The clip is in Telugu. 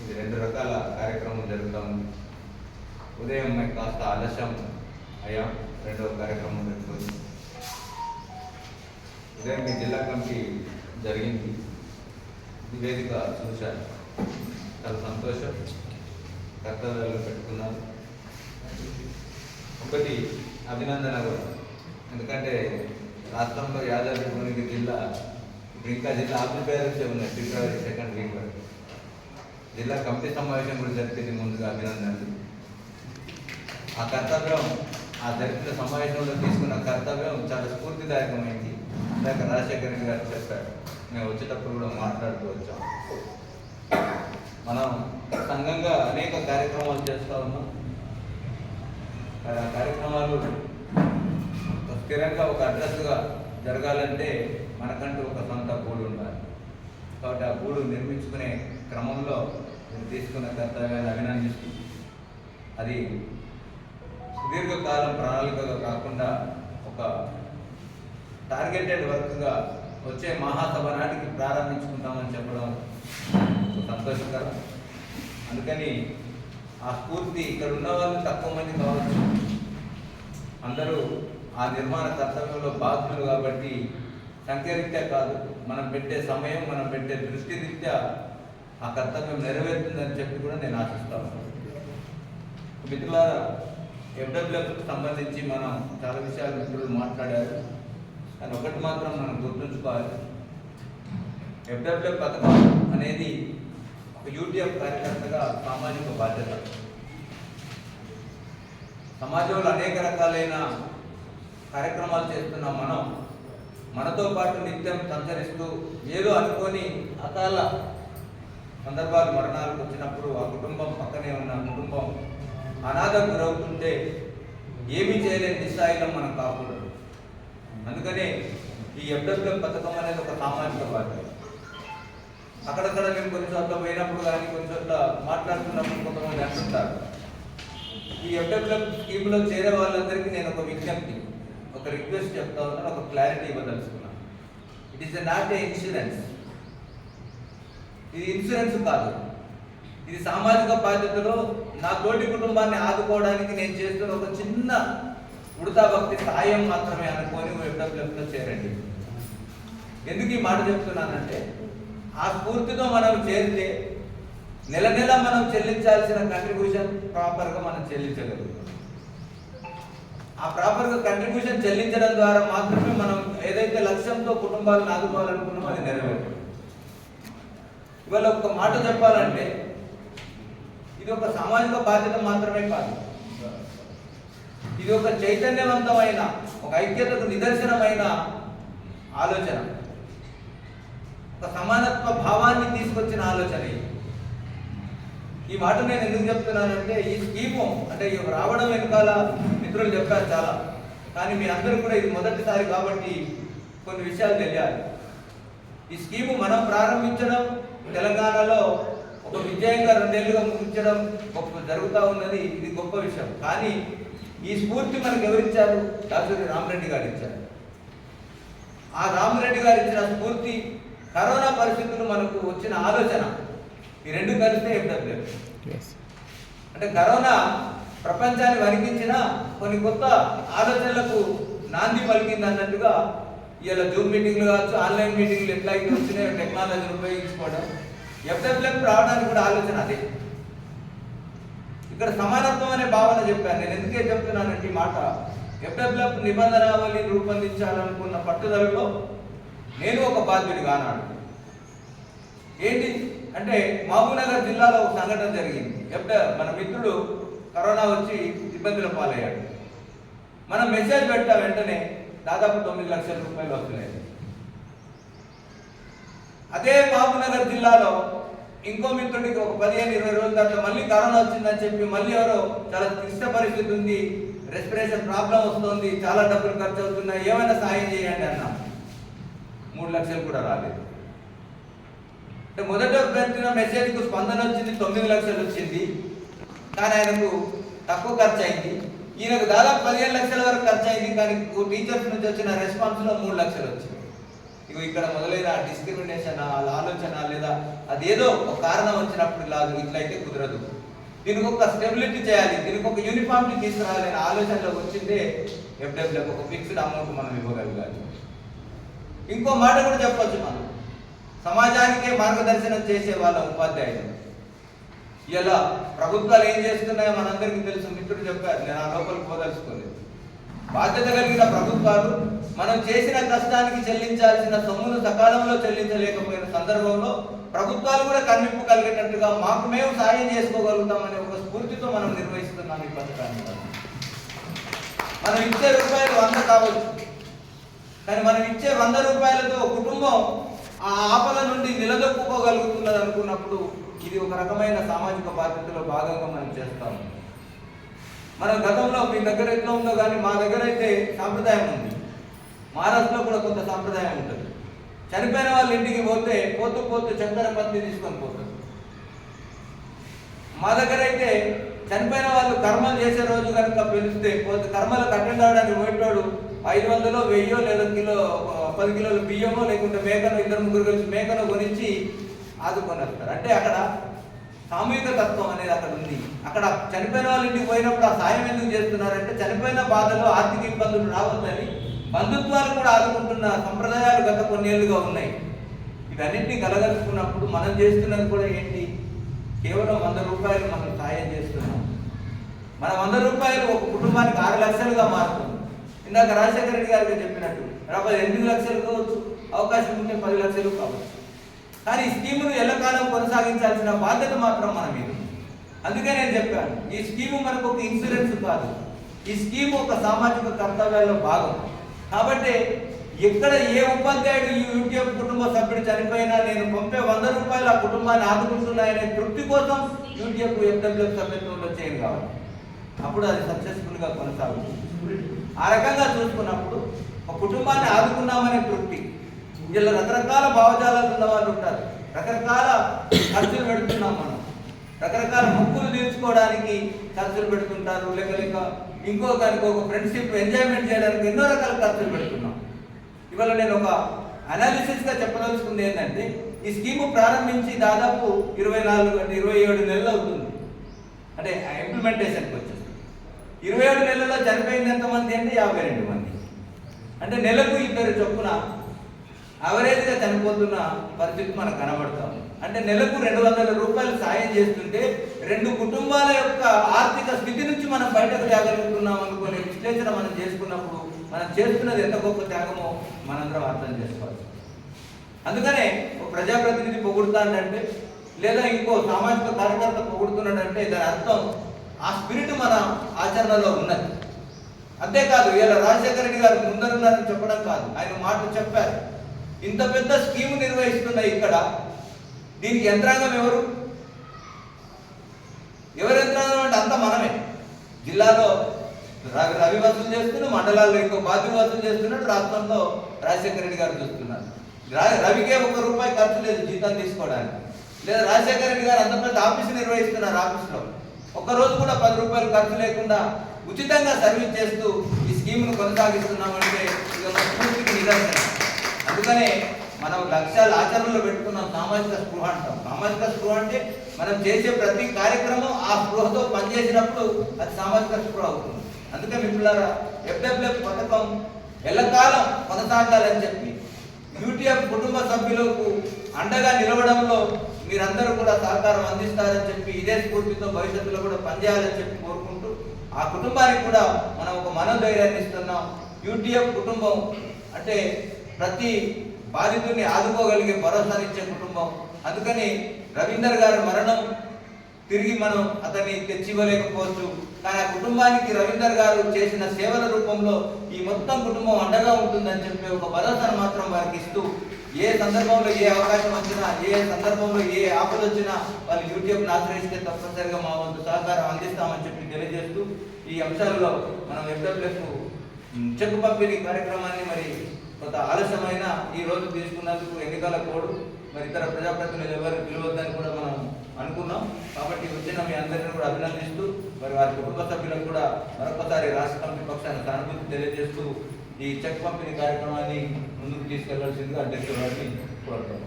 ఇది 2 రకాల కార్యక్రమం జరుగుతూ ఉంది. ఉదయం కాస్త ఆలస్యం అయ్యాం, రెండవ కార్యక్రమం జరుగుతుంది. ఉదయం మీ జిల్లా కమిటీ జరిగింది, నివేదిక చూశాను, చాలా సంతోషం. కర్తవ్యాలు పెట్టుకున్నాను. ఒకటి అభినందన కూడా, ఎందుకంటే రాష్ట్రంలో యాదాద్రి భువనగిరి జిల్లా ఇంకా జిల్లా ఆంధ్రప్రదేశ్ ఉన్నాయి. ఫిబ్రవరి 2nd వీక్ వరకు జిల్లా కమిటీ సమావేశం కూడా జరిపింది. ముందుగా అభినందనలు. ఆ కర్తవ్యం, ఆ జరిపిన సమావేశంలో తీసుకున్న కర్తవ్యం చాలా స్ఫూర్తిదాయకమైంది. ఇందాక రాజశేఖర రెడ్డి గారు చెప్పారు, మేము వచ్చేటప్పుడు కూడా మాట్లాడుతూ వచ్చాం. మనం సంఘంగా అనేక కార్యక్రమాలు చేస్తూ ఉన్నాం. మరి ఆ కార్యక్రమాలు స్థిరంగా ఒక అడ్రస్గా జరగాలంటే మనకంటూ ఒక సొంత గూడు ఉండాలి. కాబట్టి ఆ గూడు నిర్మించుకునే క్రమంలో నేను తీసుకున్న కర్తవ్యాన్ని అభినందిస్తూ, అది సుదీర్ఘకాలం ప్రణాళికగా కాకుండా ఒక టార్గెటెడ్ వర్క్గా వచ్చే మహాసభ నాటికి ప్రారంభించుకుంటామని చెప్పడం సంతోషకరం. అందుకని ఆ స్ఫూర్తి, ఇక్కడ ఉన్న వాళ్ళు తక్కువ మంది కావచ్చు, అందరూ ఆ నిర్మాణ కర్తవ్యంలో బాధ్యులు కాబట్టి సంఖ్యారీత్యా కాదు, మనం పెట్టే సమయం, మనం పెట్టే దృష్టి రీత్యా ఆ కర్తవ్యం నెరవేరుతుందని చెప్పి కూడా నేను ఆశిస్తాను. మిత్రులారా, FWFకు సంబంధించి మనం చాలా విషయాలు మిత్రులు మాట్లాడారు. కానీ ఒకటి మాత్రం మనం గుర్తుంచుకోవాలి, FWF పథకం అనేది ఒక UTF కార్యకర్తగా సామాజిక బాధ్యత. సమాజంలో అనేక రకాలైన కార్యక్రమాలు చేస్తున్న మనం, మనతో పాటు నిత్యం సంచరిస్తూ ఏదో అనుకొని అకాల సందర్భాలు, మరణాలకు వచ్చినప్పుడు ఆ కుటుంబం, పక్కనే ఉన్న కుటుంబం అనాథకు గురవుతుంటే ఏమీ చేయలేని నిస్సాయిలో మనం కాకూడదు. అందుకనే ఈ FWF పథకం అనేది ఒక సామాజిక బాధ్యత. అక్కడక్కడ మేము కొన్ని చోట్ల పోయినప్పుడు కానీ, కొన్ని చోట్ల మాట్లాడుతున్నప్పుడు కొంతమంది అంటుంటారు, ఈ FWF స్కీమ్లో చేరే వాళ్ళందరికీ నేను ఒక విజ్ఞప్తి, ఒక రిక్వెస్ట్ చెప్తా ఉన్నాను, ఒక క్లారిటీ ఇవ్వదలుచుకున్నాను. It is not a insurance. ఇది ఇన్సూరెన్స్ కాదు, ఇది సామాజిక బాధ్యతలో నా తోటి కుటుంబాన్ని ఆదుకోవడానికి నేను చేస్తున్న ఒక చిన్న ఉడతా భక్తి సాయం మాత్రమే అనుకొని FWFలో చేరండి. ఎందుకు ఈ మాట చెప్తున్నానంటే, ఆ స్ఫూర్తితో మనం చేరితే నెల నెల మనం చెల్లించాల్సిన కంట్రిబ్యూషన్ ప్రాపర్గా మనం చెల్లించగలుగుతాం. ఆ ప్రాపర్గా కంట్రిబ్యూషన్ చెల్లించడం ద్వారా మాత్రమే మనం ఏదైతే లక్ష్యంతో కుటుంబాలను ఆదుకోవాలనుకున్నామో అది నెరవేరుతుంది. ఇవాళ ఒక మాట చెప్పాలంటే, ఇది ఒక సామాజిక బాధ్యత మాత్రమే కాదు, ఇది ఒక చైతన్యవంతమైన, ఒక ఐక్యతకు నిదర్శనమైన ఆలోచన, ఒక సమానత్వ భావాన్ని తీసుకొచ్చిన ఆలోచన. ఈ మాట నేను ఎందుకు చెప్తున్నానంటే, ఈ స్కీము అంటే రావడం వెనకాల మిత్రులు చెప్పారు చాలా, కానీ మీ అందరూ కూడా ఇది మొదటిసారి కాబట్టి కొన్ని విషయాలు తెలియాలి. ఈ స్కీము మనం ప్రారంభించడం, తెలంగాణలో ఒక విజయంగా 2 ఏళ్ళుగా ముగించడం గొప్ప జరుగుతూ ఉన్నది. ఇది గొప్ప విషయం. కానీ ఈ స్ఫూర్తి మనకు ఎవరిచ్చారు? దాసరి రామరెడ్డి గారు ఇచ్చారు. ఆ రామరెడ్డి గారు ఇచ్చిన స్ఫూర్తి, కరోనా పరిస్థితులు మనకు వచ్చిన ఆలోచన, ఈ రెండు కలిస్తే FWF. అంటే కరోనా ప్రపంచాన్ని వణికించిన కొన్ని కొత్త ఆలోచనలకు నాంది పలికింది అన్నట్టుగా ఇలా జూమ్ మీటింగ్లు కావచ్చు, ఆన్లైన్ మీటింగ్లు ఎట్లా అయితే వచ్చినాయో టెక్నాలజీని ఉపయోగించుకోవడం, FWF రావడానికి కూడా ఆలోచన అదే. ఇక్కడ సమానత్వం అనే భావన చెప్పాను. నేను ఎందుకే చెప్తున్నానంటే ఈ మాట, FWF నిబంధనావళి రూపొందించాలనుకున్న పట్టుదలలో నేను ఒక బాధ్యుడిగా ఆనాడు. ఏంటి అంటే, మహబూబ్నగర్ జిల్లాలో ఒక సంఘటన జరిగింది. మన మిత్రుడు కరోనా వచ్చి ఇబ్బందుల పాలయ్యాడు. మనం మెసేజ్ పెట్టా వెంటనే దాదాపు 9 లక్షల రూపాయలు వస్తున్నాయి. అదే మహబూబ్నగర్ జిల్లాలో ఇంకో మిత్రుడికి ఒక 15-20 రోజుల తర్వాత మళ్ళీ కరోనా వచ్చిందని చెప్పి మళ్ళీ ఎవరో చాలా క్లిష్ట పరిస్థితి ఉంది, రెస్పిరేషన్ ప్రాబ్లం వస్తుంది, చాలా డబ్బులు ఖర్చు అవుతున్నాయి, ఏమైనా సాయం చేయండి అన్నా. 3 లక్షలు కూడా రాలేదు. అంటే మొదట పెట్టిన మెసేజ్కు స్పందన వచ్చింది, 9 లక్షలు వచ్చింది. కానీ ఆయనకు తక్కువ ఖర్చు అయింది. ఈయనకు దాదాపు 15 లక్షల వరకు ఖర్చు అయింది. కానీ టీచర్స్ నుంచి వచ్చిన రెస్పాన్స్లో 3 లక్షలు వచ్చింది. ఇక్కడ మొదలైన డిస్క్రిమినేషన్, ఆలోచన లేదా అది అదేదో ఒక కారణం వచ్చినప్పుడు ఇట్లయితే కుదరదు, దీనికి ఒక స్టెబిలిటీ చేయాలి, దీనికి ఒక యూనిఫామిటీ తీసుకురావాలి అనే ఆలోచనలో వచ్చిందే ఎఫ్డబ్ల్యూఎఫ్. ఒక ఫిక్స్డ్ అమౌంట్ మనం ఇవ్వగలగాలి. ఇంకో మాట కూడా చెప్పొచ్చు, మనం సమాజానికే మార్గదర్శనం చేసే వాళ్ళ ఉపాధ్యాయులు. ఇలా ప్రభుత్వాలు ఏం చేస్తున్నాయో మనందరికీ తెలుసు, మిత్రుడు చెప్పారు, నేను ఆ లోపలికి పోదలుచుకోలేదు. బాధ్యత కలిగిన ప్రభుత్వాలు మనం చేసిన కష్టానికి చెల్లించాల్సిన సొమ్మును సకాలంలో చెల్లించలేకపోయిన సందర్భంలో ప్రభుత్వాలు కూడా కన్నింపు కలిగేటట్టుగా మాకు మేము సాయం చేసుకోగలుగుతామనే ఒక స్ఫూర్తితో మనం నిర్వహిస్తున్నాం ఈ పథకాన్ని. మనం ఇచ్చే రూపాయలు 100 కావచ్చు, కానీ మనం ఇచ్చే 100 రూపాయలతో కుటుంబం ఆ ఆపద నుండి నిలదొక్కుకోగలుగుతున్నది అనుకున్నప్పుడు ఇది ఒక రకమైన సామాజిక బాధ్యతలో భాగంగా మనం చేస్తాము. మన గతంలో మీ దగ్గర ఎట్లా ఉందో కానీ మా దగ్గర అయితే సాంప్రదాయం ఉంది. మహారాష్ట్రలో కూడా కొంత సాంప్రదాయం ఉంటుంది. చనిపోయిన వాళ్ళ ఇంటికి పోతే పోతూ చక్కెర పత్తి తీసుకొని పోతారు. మా దగ్గర అయితే చనిపోయిన వాళ్ళు కర్మలు చేసే రోజు కనుక పిలిస్తే కర్మలకు అటెండ్ అవడానికి పోయేటోడు 500 1000 లేదా 10 కిలోల బియ్యమో లేకుంటే మేకను 2-3 కలిసి మేకను కొనిచ్చి ఆదుకొని వస్తారు. అంటే అక్కడ సామూహిక తత్వం అనేది అక్కడ ఉంది. అక్కడ చనిపోయిన వాళ్ళ ఇంటికి పోయినప్పుడు ఆ సాయం ఎందుకు చేస్తున్నారంటే చనిపోయిన బాధలో ఆర్థిక ఇబ్బందులు రావద్దని బంధుత్వాలు కూడా ఆదుకుంటున్న సంప్రదాయాలు గత కొన్నేళ్లుగా ఉన్నాయి. ఇవన్నింటినీ కలగలుపుకున్నప్పుడు మనం చేస్తున్నది కూడా ఏంటి, కేవలం 100 రూపాయలు మనం సాయం చేస్తున్నాం. మన 100 రూపాయలు ఒక కుటుంబానికి 6 లక్షలుగా మారుతుంది. ఇందాక రాజశేఖర రెడ్డి గారికి చెప్పినట్టు 8 లక్షలు కావచ్చు, అవకాశం ఉంటే 10 లక్షలు కావచ్చు. కానీ ఈ స్కీమును ఎల్లకాలం కొనసాగించాల్సిన బాధ్యత మాత్రం మన మీద. అందుకే నేను చెప్పాను, ఈ స్కీము మనకు ఒక ఇన్సూరెన్స్ కాదు, ఈ స్కీము ఒక సామాజిక కర్తవ్యాల్లో భాగం. కాబట్టి ఎక్కడ ఏ ఉపాధ్యాయుడు ఈ యూటీఎఫ్ కుటుంబ సభ్యుడు చనిపోయినా నేను పంపే 100 రూపాయలు ఆ కుటుంబాన్ని ఆదుకుంటున్నాయనే తృప్తి కోసం యూటీఎఫ్ ఎఫ్డబ్ల్యూఎఫ్ సభ్యత్వంలో చేయం కావాలి. అప్పుడు అది సక్సెస్ఫుల్గా కొనసాగుతుంది. ఆ రకంగా చూసుకున్నప్పుడు ఒక కుటుంబాన్ని ఆదుకున్నామనే తృప్తి. ఇలా రకరకాల భావజాలాలు ఉన్న వాళ్ళు ఉంటారు, రకరకాల ఖర్చులు పెడుతున్నాం మనం, రకరకాల మొక్కులు తీర్చుకోవడానికి ఖర్చులు పెడుతుంటారు, లేక ఇంకొక ఫ్రెండ్షిప్ ఎంజాయ్మెంట్ చేయడానికి ఎన్నో రకాల ఖర్చులు పెడుతున్నాం. ఇవాళ నేను ఒక అనాలిసిస్గా చెప్పదలుచుకుంది ఏంటంటే, ఈ స్కీము ప్రారంభించి దాదాపు 27 నెలలు అవుతుంది. అంటే ఇంప్లిమెంటేషన్కి వచ్చేసి 27 నెలల్లో చనిపోయింది ఎంతమంది అంటే 52 మంది. అంటే నెలకు 2 చొప్పున అవరేజ్గా చనిపోతున్న పరిస్థితి మనకు కనబడతాం. అంటే నెలకు 200 రూపాయలు సాయం చేస్తుంటే 2 కుటుంబాల యొక్క ఆర్థిక స్థితి నుంచి మనం బయటకు తేగలుగుతున్నాం అనుకునే విశ్లేషణ మనం చేసుకున్నప్పుడు మనం చేస్తున్నది ఎంత గొప్ప త్యాగమో మనందరం అర్థం చేసుకోవాలి. అందుకనే ఒక ప్రజాప్రతినిధి పొగుడుతాడంటే లేదా ఇంకో సామాజిక కార్యకర్త పొగుడుతున్నాడంటే దాని అర్థం ఆ స్పిరిట్ మన ఆచరణలో ఉన్నది. అంతేకాదు ఇలా రాజశేఖర రెడ్డి గారు ముందరున్నారని చెప్పడం కాదు, ఆయన మాట చెప్పారు. ఇంత పెద్ద స్కీము నిర్వహిస్తున్న ఇక్కడ దీనికి యంత్రాంగం ఎవరు యంత్రాంగం అంటే అంతా మనమే. జిల్లాలో రవి వసూలు చేస్తున్న, మండలాల్లో ఇంకో బాధ్యులు వసూలు చేస్తున్నట్టు రాష్ట్రంలో రాజశేఖర రెడ్డి గారు చూస్తున్నారు. రవికే 1 రూపాయి ఖర్చు లేదు జీతం తీసుకోవడానికి. లేదా రాజశేఖర రెడ్డి గారు అంత పెద్ద ఆఫీసు నిర్వహిస్తున్నారు, ఆఫీసులో ఒక్కరోజు కూడా 10 రూపాయలు ఖర్చు లేకుండా ఉచితంగా సర్వీస్ చేస్తూ ఈ స్కీమ్ను కొనసాగిస్తున్నామంటే ఇది ఒక స్ఫూర్తికి నిదర్శనం. అందుకనే మనం లక్ష్యాలు ఆచరణలో పెట్టుకున్నాం. సామాజిక స్పృహ అంటాం. సామాజిక స్పృహ అంటే మనం చేసే ప్రతి కార్యక్రమం ఆ స్పృహతో పనిచేసినప్పుడు అది సామాజిక స్పృహ అవుతుంది. అందుకే మిత్రులారా, ఎఫ్డబ్ల్యూఎఫ్ పథకం ఎల్లకాలం కొనసాగాలని చెప్పి యూటీఎఫ్ కుటుంబ సభ్యులకు అండగా నిలవడంలో మీరందరూ కూడా సహకారం అందిస్తారని చెప్పి ఇదే స్ఫూర్తితో భవిష్యత్తులో కూడా పనిచేయాలని చెప్పి కోరుకుంటూ ఆ కుటుంబానికి కూడా మనం ఒక మనోధైర్యాన్ని ఇస్తున్నాం. యూటీఎఫ్ కుటుంబం అంటే ప్రతి బాధితుడిని ఆదుకోగలిగే భరోసానిచ్చే కుటుంబం. అందుకని రవీందర్ గారి మరణం తిరిగి మనం అతన్ని తెచ్చివ్వలేకపోవచ్చు, కానీ ఆ కుటుంబానికి రవీందర్ గారు చేసిన సేవల రూపంలో ఈ మొత్తం కుటుంబం అండగా ఉంటుందని చెప్పి ఒక భరోసాను మాత్రం వారికి ఇస్తూ ఏ సందర్భంలో ఏ అవకాశం వచ్చినా, ఏ సందర్భంలో ఏ ఆపద వచ్చినా వాళ్ళు యూట్యూబ్ని ఆశ్రయిస్తే తప్పనిసరిగా మా వంతు సహకారం అందిస్తామని చెప్పి తెలియజేస్తూ ఈ అంశాలలో మనం ఎఫ్డబ్ల్యూఎఫ్ చెక్ పంపిణీ కార్యక్రమాన్ని మరి కొంత ఆలస్యమైన ఈ రోజు తీసుకున్నందుకు ఎన్నికల కోడ్ మరి ఇతర ప్రజాప్రతినిధులు ఎవరు పిలవద్దని కూడా మనం అనుకున్నాం. కాబట్టి వచ్చిన మీ అందరినీ కూడా అభినందిస్తూ మరి వారి కుటుంబ సభ్యులకు కూడా మరొకసారి రాష్ట్ర కమిటీ పక్షాన్ని సానుభూతి తెలియజేస్తూ ఈ చెక్ పంపిణీ కార్యక్రమాన్ని ముందుకు తీసుకెళ్లాల్సిందిగా అధ్యక్షుడు గారిని కోరుతాం.